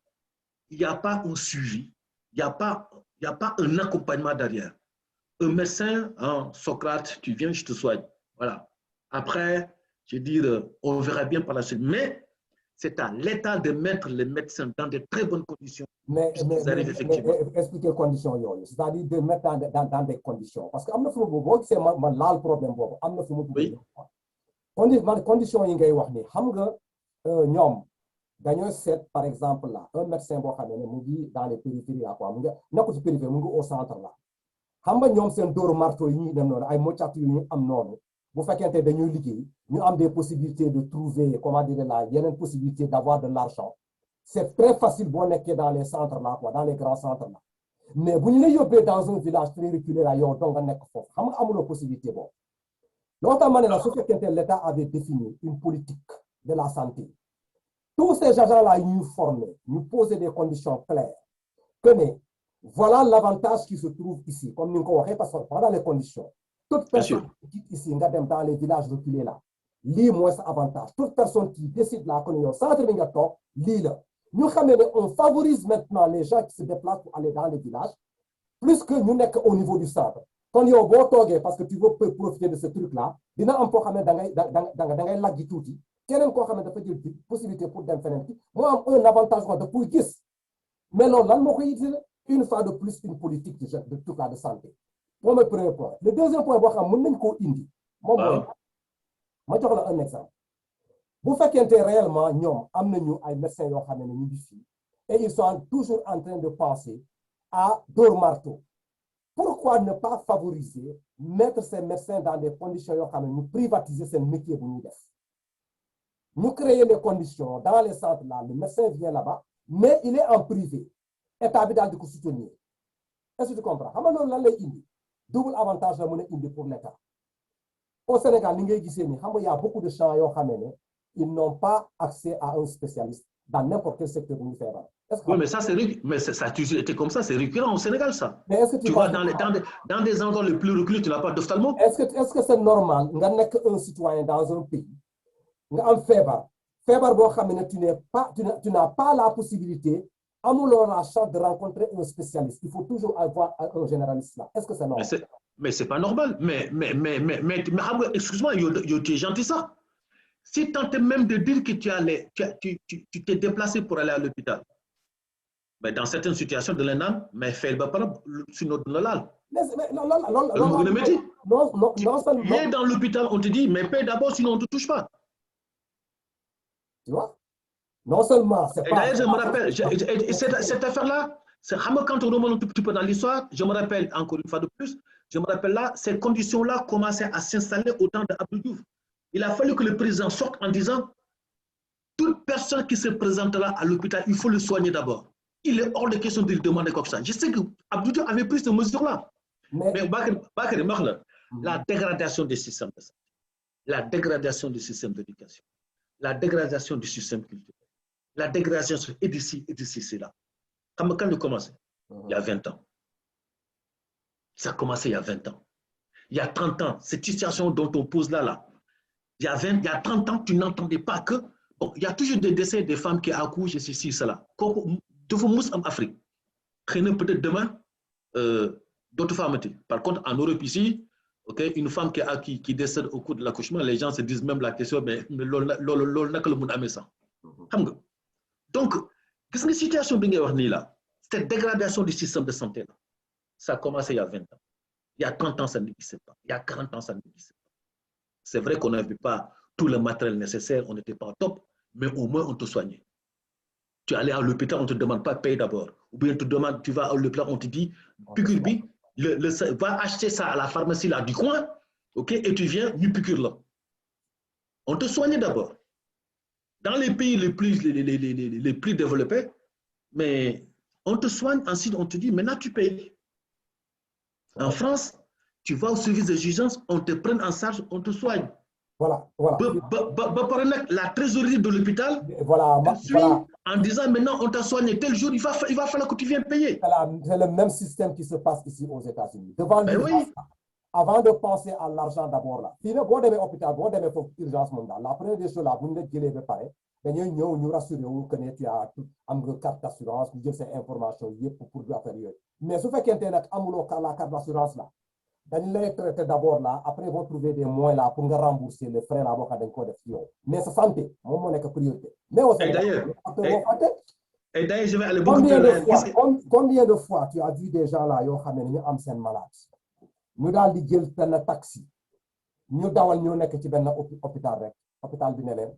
S2: il y a pas un suivi, il y a pas un accompagnement derrière. Un médecin, hein, Socrate, tu viens, je te soigne. Voilà. Après, je veux dire, on verra bien par la suite. Mais c'est à l'État de mettre les médecins dans de très bonnes conditions.
S1: Mais expliquer les conditions, c'est-à-dire de mettre dans des conditions. Parce que c'est là le problème. Conditions, d'ailleurs, c'est par exemple là, un médecin dans les périphéries, au centre là. Xam nga ñoom seen dóoru marteau yi ñuy dem noonu ay moccatu yu ñu am noonu bu fekkente dañuy liggéey ñu am des possibilités de trouver comment dire là yeneen possibilité d'avoir de l'argent c'est très facile boo nekkee dans les centres là quoi dans les grands centres là mais bu ñu la yóbbee dans un village très reculé là yow dong nga nekk foofu xam nga amuloo possibilité boobu loolu tax ma ne la su fekkente l'État avait défini une politique de la santé tous ces agents là ñu former ñu poser des conditions claires que ne voilà l'avantage qui se trouve ici, comme nous l'avons dit, parce que pendant les conditions, toute personne qui quitte ici, dans les villages reculés là, lit moins avantage. Toute personne qui décide là, qu'on est au centre de Ngato, lit là. Nous, on favorise maintenant les gens qui se déplacent pour aller dans les villages, plus que nous n'est qu'au niveau du centre. Quand il y a un bon toge, parce que tu veux profiter de ce truc-là, il y a un peu dans les lacs du tout. Quel est une possibilité pour dem feneen moi un avantage de pour gis mais non lan moo koy utiliser une fois de plus une politique de tout cas de santé pour le premier point le deuxième point boo xam mën nañ koo indi moom mooy ma jox la un exemple bu fekkente réellement ñoom am nañu ay médecins yoo xam ne ñu ngi fii et ils sont toujours en train de penser à dóor marteau pourquoi ne pas favoriser mettre ces médecins dans des conditions yoo xam ne ñu privatiser seen métier bu ñuy def ñu créer les conditions dans les centres là le médecin vient là-bas mais il est en privé état bi daal di ko soutenir est-ce que tu comprends xam nga loolu lan lay indi double avantage la mën a indi pour l'État au Sénégal li ngay gisee ni xam nga y a beaucoup de gens yoo xam ne ils n'ont pas accès à un spécialiste dans n'importe quel secteur bu ñu feebar.
S2: Oui, mais ça a toujours été comme ça, c'est récurrent au Sénégal ça.
S1: Mais est-ce que
S2: tu vois dans des endroits les plus reculés tu n'as pas d'ophtalmo.
S1: Est-ce que c'est normal nga nekk un citoyen dans un pays nga am feebar boo xam ne tu n'as pas la possibilité amuloo la chance de rencontrer un spécialiste il faut toujours avoir un généraliste là est-ce que c'est normal.
S2: Mais c'est pas normal mais excuse-moi yo tu es gentil ça si tant est même de dire que tu t'es déplacé pour aller à l'hôpital mais dans certaines situations de l'ENAM mais fais le pas sur notre lal. Non tu es dans l'hôpital on te dit mais paie d'abord sinon on ne te touche pas.
S1: Tu vois? Non seulement c'est
S2: pas... D'ailleurs, je me rappelle, cette affaire-là, quand on remonte un petit peu dans l'histoire, je me rappelle encore une fois de plus, je me rappelle là, ces conditions-là commençaient à s'installer au temps d'Abdou Diouf. Il a fallu que le président sorte en disant toute personne qui se présentera à l'hôpital, il faut le soigner d'abord. Il est hors de question de lui demander quoi que ça. Je sais que Abdou Diouf avait pris ces mesures-là. Mais Bakary, la dégradation des systèmes de santé, la dégradation du système d'éducation, la dégradation du système culturel, la dégradation est d'ici, c'est là. Quand il a commencé, il y a 20 ans. Ça a commencé il y a 20 ans. Il y a 30 ans, cette situation dont on pose là. Il y a 30 ans, tu n'entendais pas que... Bon, il y a toujours des décès des femmes qui accouchent, et ceci, cela. De vous mousse en Afrique. Peut-être demain, d'autres femmes. Par contre, en Europe ici, Ok, une femme qui décède au cours de l'accouchement, les gens se disent même la question, mais ça. Donc, qu'est-ce que la situation là? Cette dégradation du système de santé là, ça a commencé il y a 20 ans. Il y a 30 ans, ça n'existait pas. Il y a 40 ans, ça n'existait pas. C'est vrai qu'on n'avait pas tout le matériel nécessaire, on n'était pas au top, mais au moins on te soignait. Tu allais à l'hôpital, on ne te demande pas de payer d'abord. Ou bien tu vas à l'hôpital, on te dit, piqûre, va acheter ça à la pharmacie là, du coin, ok, et tu viens, nous piqûre là. On te soignait d'abord. Dans les pays les plus développés, mais on te soigne, ensuite on te dit, maintenant tu payes. En France, tu vas au service des urgences, on te prend en charge, on te soigne.
S1: Voilà.
S2: La trésorerie de l'hôpital te suit en disant maintenant on t'a soigné tel jour, il va falloir que tu viennes payer.
S1: C'est le même système qui se passe ici aux États-Unis. Devant l'urgence, avant de penser à l'argent d'abord là. Si vous avez l'hôpital, vous avez l'urgence mondiale. La première des choses là, vous ne les pas pareil. Nous rassurer que tu as une carte d'assurance, vous avez ces informations pour faire. Mais si vous faites la carte d'assurance là, vous les traiter d'abord là, après vous trouvez des moyens là pour rembourser les frais là, mais c'est santé, mon est que priorité. Mais au Sénégal,
S2: et d'ailleurs, je vais aller beaucoup plus loin.
S1: Combien de fois tu as vu des gens là, qui ont malade? Nous avons dit un taxi. Nous avons dit que nous hôpital. Hôpital bi ne leen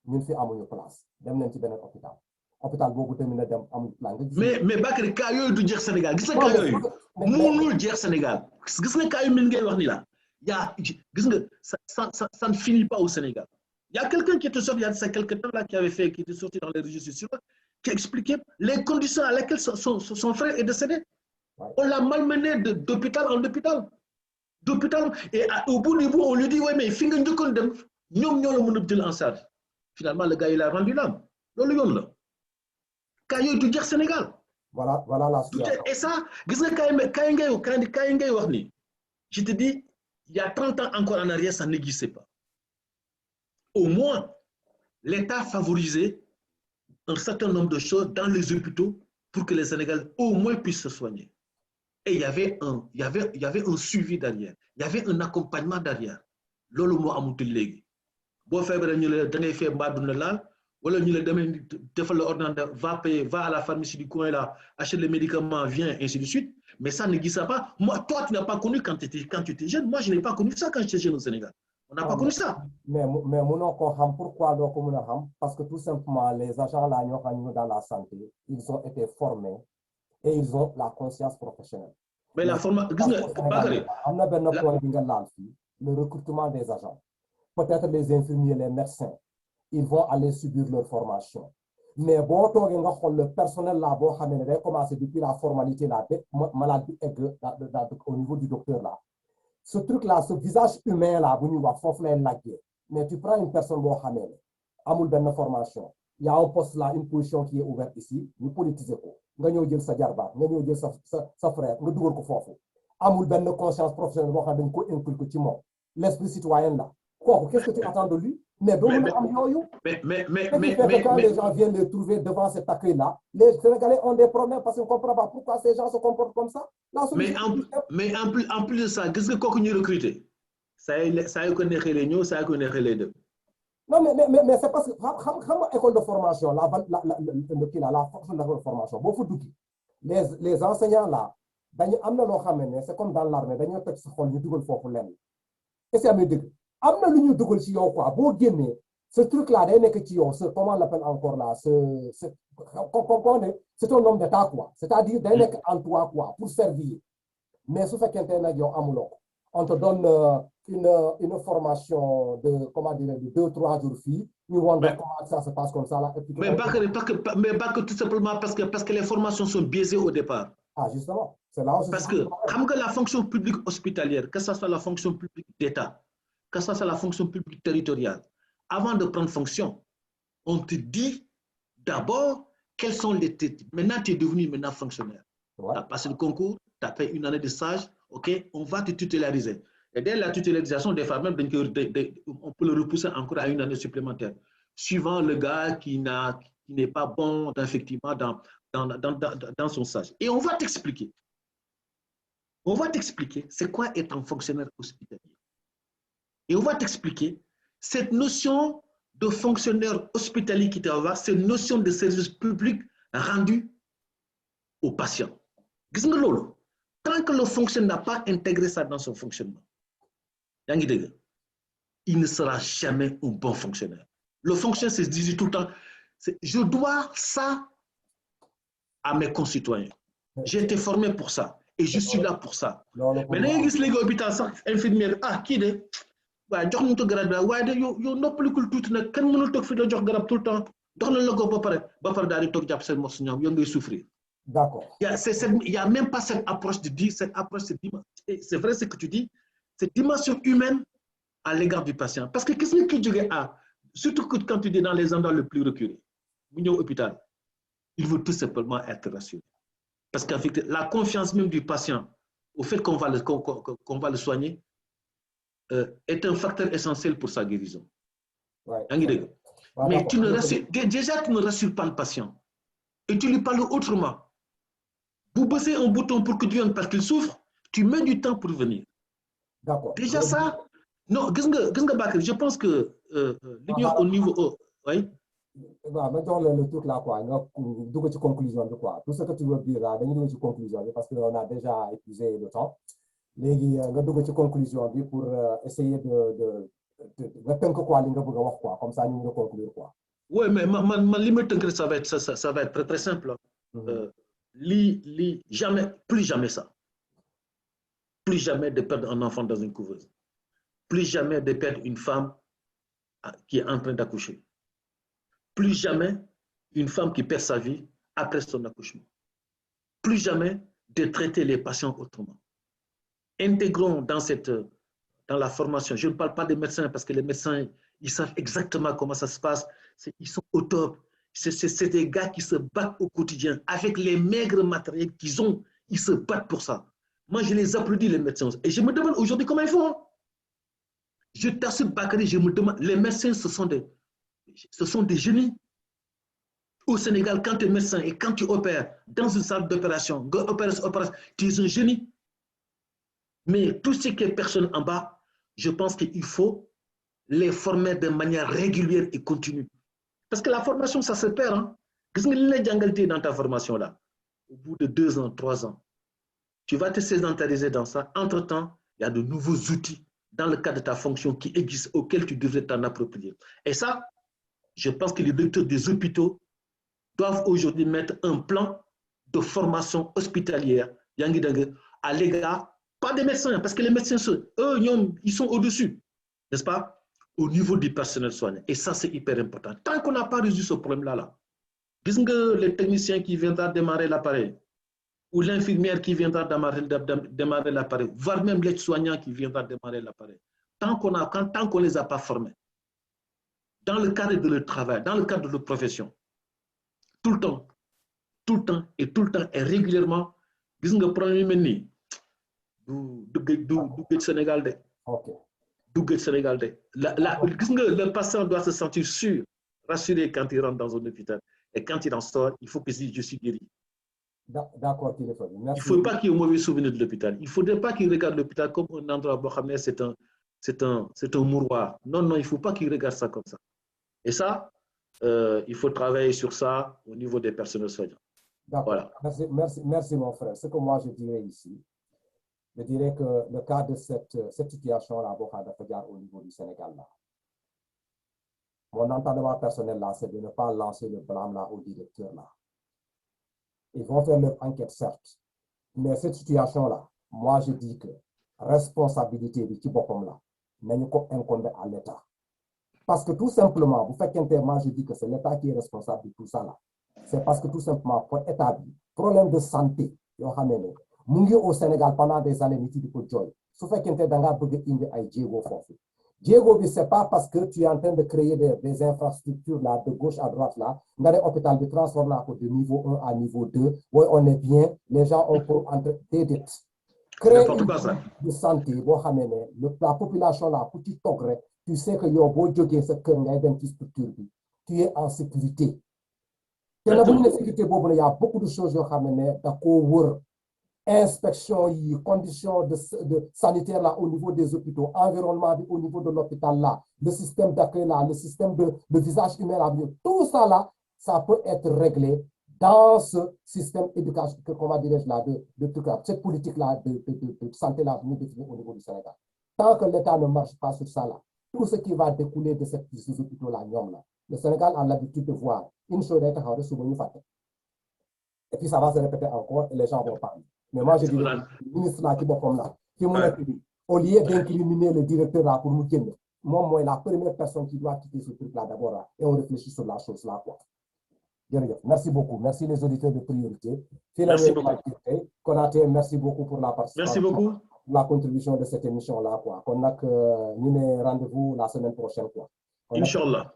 S1: ñun fi amuñu place dem nañ ci beneen hôpital boobu tamit na dem amul place.
S2: mais Bakary cas yooyu du jeex Sénégal gis nga cas yooyu mënul jeex Sénégal gis nga cas yu mel ngay wax ni la gis nga ça ne finit pas au Sénégal. Il y a quelqu'un qui était sorti il y a quelque temps là qui était sorti dans les réseaux sociaux qui expliquait les conditions à lesquelles son frère est décédé. Ouais. On l'a malmené d'hôpital en hôpital. D'hôpital et au bout du bout on lui dit ouais mais fi nga njëkkoon dem ñoom ñoo la mën a jël en charge. Finalement, le gars, il a rendu l'âme. Quand il y a du Sénégal.
S1: Voilà la situation.
S2: Et ça, je te dis, il y a 30 ans encore en arrière, ça n'existait pas. Au moins, l'État favorisait un certain nombre de choses dans les hôpitaux pour que les Sénégalais au moins puissent se soigner. Et il y avait un suivi derrière. Il y avait un accompagnement derrière. Lolo mo amutul légui. Bo feebaree ñu la da ngay feeb mbaa dund laal wala ñu la demee defal la ordinateur va à la pharmacie du coin là achète les médicaments viens ainsi de suite mais ça n'existe pas. Moi toi tu n'as pas connu quand tu étais jeune, moi je n'ai pas connu ça quand j'étais jeune au Sénégal. On n'a pas connu ça.
S1: Mais mënoo ko xam pourquoi doo ko mën a xam parce que tout simplement les agents là ñoo xam ñu dans la santé ils ont été formés et ils ont la conscience professionnelle.
S2: Mais la formation gis nga Bakary
S1: am na benn point bi nga laal fii le recrutement des agents. Peut-être les infirmiers, les médecins, ils vont aller subir leur formation. Mais bon, le personnel là, bon, commencer depuis la formalité là, maladie au niveau du docteur là. Ce truc là, ce visage humain là, mais tu prends une personne bon, amul ben formation. Il y a un poste là, une position qui est ouverte ici, nous politisons ko. Nga ñëw jël sa jarba, nga ñëw jël sa frère, nga dugal ko fofu. Amul ben conscience professionnelle bo xam dañ ko inculquer ci mom. L'esprit citoyen là. Qu'est-ce que tu attends de lui? Mais quand les gens viennent les trouver devant cet accueil-là, les Sénégalais ont des problèmes parce qu'on ne comprend pas pourquoi ces gens se comportent comme ça.
S2: Mais en plus de ça, qu'est-ce que quand nous recrutons? Ça y connaît les nous, ça y connaît les deux.
S1: Non, mais c'est parce que l'école de formation, la force de formation, les enseignants là, c'est comme dans l'armée, et c'est à me dire. Ce truc là comment on l'appelle encore là c'est un homme d'état quoi, c'est-à-dire en toi quoi pour servir. Mais ce fait on te donne une formation de comment dire de 2-3 jours filles nous on voit comment ça se passe comme ça là.
S2: Mais tout simplement parce que les formations sont biaisées au départ.
S1: Ah justement, c'est là où
S2: parce que comme que la fonction publique hospitalière, que ce soit la fonction publique d'État, que ça c'est la fonction publique territoriale. Avant de prendre fonction, on te dit d'abord quels sont les titres. Maintenant, tu es devenu fonctionnaire. Ouais. Tu as passé le concours, tu as fait une année de stage, ok, on va te titulariser. Et dès la titularisation des femmes, même, on peut le repousser encore à une année supplémentaire, suivant le gars qui n'est pas bon effectivement dans son stage. Et on va t'expliquer. On va t'expliquer c'est quoi être un fonctionnaire hospitalier. Et on va t'expliquer cette notion de fonctionnaire hospitalier qui t'envoie, cette notion de service public rendu aux patients. Tant que le fonctionnaire n'a pas intégré ça dans son fonctionnement, il ne sera jamais un bon fonctionnaire. Le fonctionnaire se dit tout le temps, je dois ça à mes concitoyens. J'ai été formé pour ça et je suis là pour ça. Mais là, il y a des hôpitaux, infirmières, qui est waaye jox nañu ko garab bi waaye de yow noppalikul tuuti nag kenn mënul toog fi la jox garab tout le temps dox nañ la ko ba pare daal di toog jàpp seen mos ñoom yow ngay souffrir.
S1: D'accord.
S2: Il y a même pas cette approche de dire, cette approche, c'est vrai ce que tu dis, cette dimension humaine à l'égard du patient. Parce que qu'est-ce que tu dis surtout quand tu es dans les endroits les plus reculés, au hôpital, il veut tout simplement être rassuré. Parce qu'en fait, la confiance même du patient au fait qu'on va le soigner, est un facteur essentiel pour sa guérison.
S1: Ouais.
S2: Mais déjà, tu ne rassures pas le patient. Et tu lui parles autrement. Vous bossez un bouton pour que tu viennes parce qu'il souffre, tu mets du temps pour venir.
S1: D'accord.
S2: Déjà ça, non, je pense que au niveau... Oui.
S1: Mettons le truc là, quoi. Donc, tu conclusion de quoi. Tout ce que tu veux dire là, tu conclusion parce qu'on a déjà épuisé le temps. Mais tu conclusion pour essayer de quoi, comme ça nous conclure quoi.
S2: Oui, mais ma limite, ça va être très très simple. Jamais, plus jamais ça. Plus jamais de perdre un enfant dans une couveuse. Plus jamais de perdre une femme qui est en train d'accoucher. Plus jamais une femme qui perd sa vie après son accouchement. Plus jamais de traiter les patients autrement. Intégrons dans la formation, je ne parle pas des médecins parce que les médecins, ils savent exactement comment ça se passe. Ils sont au top. C'est des gars qui se battent au quotidien avec les maigres matériels qu'ils ont. Ils se battent pour ça. Moi, je les applaudis, les médecins. Et je me demande aujourd'hui comment ils font. Je t'assure, Bakary, je me demande, les médecins, ce sont des génies. Au Sénégal, quand tu es médecin et quand tu opères dans une salle d'opération, tu es un génie. Mais tout ce qui est personne en bas, je pense qu'il faut les former de manière régulière et continue. Parce que la formation, ça se perd. Hein? Qu'est-ce que tu as dans ta formation là? Au bout de 2 ans, 3 ans, tu vas te sédentariser dans ça. Entre-temps, il y a de nouveaux outils dans le cadre de ta fonction qui existent, auxquels tu devrais t'en approprier. Et ça, je pense que les docteurs des hôpitaux doivent aujourd'hui mettre un plan de formation hospitalière à l'égard, pas des médecins, parce que les médecins, eux, ils sont au-dessus, n'est-ce pas, au niveau du personnel soignant. Et ça, c'est hyper important. Tant qu'on n'a pas résolu ce problème-là, les techniciens qui viendront démarrer l'appareil, ou l'infirmière qui viendra démarrer l'appareil, voire même l'aide-soignant qui viendra démarrer l'appareil, tant qu'on ne les a pas formés, dans le cadre de leur travail, dans le cadre de leur profession, tout le temps et régulièrement, problème du Sénégal de. Du Sénégal de. Le patient doit se sentir sûr, rassuré quand il rentre dans un hôpital. Et quand il en sort, il faut qu'il se dise je suis guéri.
S1: D'accord,
S2: il ne faut pas qu'il y ait un mauvais souvenir de l'hôpital. Il ne faudrait pas qu'il regarde l'hôpital comme un endroit, c'est un mouroir. Non, il ne faut pas qu'il regarde ça comme ça. Et ça, il faut travailler sur ça au niveau des personnels soignants.
S1: D'accord. Voilà. Merci, mon frère. Ce que moi je dirais ici, je dirais que le cas de cette situation-là, au niveau du Sénégal, là, mon entendement personnel, là, c'est de ne pas lancer le blâme là, au directeur. Là. Ils vont faire leur enquête, certes. Mais cette situation-là, moi je dis que responsabilité du Tibopom là, n'est pas incombée à l'État. Parce que tout simplement, vous faites moi je dis que c'est l'État qui est responsable de tout ça là. C'est parce que tout simplement, pour établir problème de santé, au Sénégal pendant des années, nous avons joy. Ce fait qu'il y a Diego, ce n'est pas parce que tu es en train de créer des infrastructures là, de gauche à droite là, dans les hôpitaux de transformer de niveau 1 à niveau 2, où on est bien, les gens ont pour entre des dettes. Créer une de santé, la population là, petit progrès, tu sais que tu es en sécurité. Il y a beaucoup de choses qui inspection yi conditions de sanitaires là au niveau des hôpitaux, environnement au niveau de l'hôpital là, le système d'accueil là, le système de visage humain là, tout ça là, ça peut être réglé dans ce système éducatif, comment dirais-je là, cette politique là de santé là, nous définir au niveau du Sénégal. Tant que l'État ne marche pas sur ça là, tout ce qui va découler de ces hôpitaux là, le Sénégal a l'habitude de voir une chose est à et puis ça va se répéter encore et les gens vont parler. Mais moi, je dis, le ministre là qui est comme là, au lieu d'incriminer le directeur là pour nous dire, moi, la première personne qui doit quitter ce truc là d'abord là, et on réfléchit sur la chose là, quoi. Merci beaucoup. Merci les auditeurs de priorité.
S2: Merci beaucoup.
S1: Konaté, merci beaucoup pour la participation.
S2: Merci beaucoup.
S1: La contribution de cette émission là, quoi. On a que nous rendez-vous la semaine prochaine, quoi.
S2: Inch'Allah.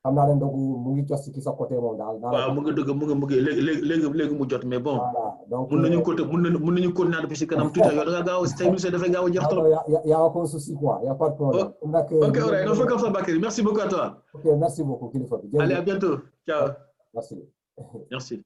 S1: xam naa leen mu ngi jos ci sa côté moom daal.
S2: waaw mu ngi dëgg mu ngi léegi mu jot mais bon.
S1: voilà donc
S2: mun nañu continuer depuis si kanam tuuti yow da nga gaaw tey ministre dafay gaaw a jeex trop.
S1: y a aucun souci quoi, y a pas de problème.
S2: ok alright, on fait comme ça Bakary, merci beaucoup à toi.
S1: ok merci beaucoup kilifa bi.
S2: Allez, à bientôt, ciao.
S1: Merci.
S2: Merci.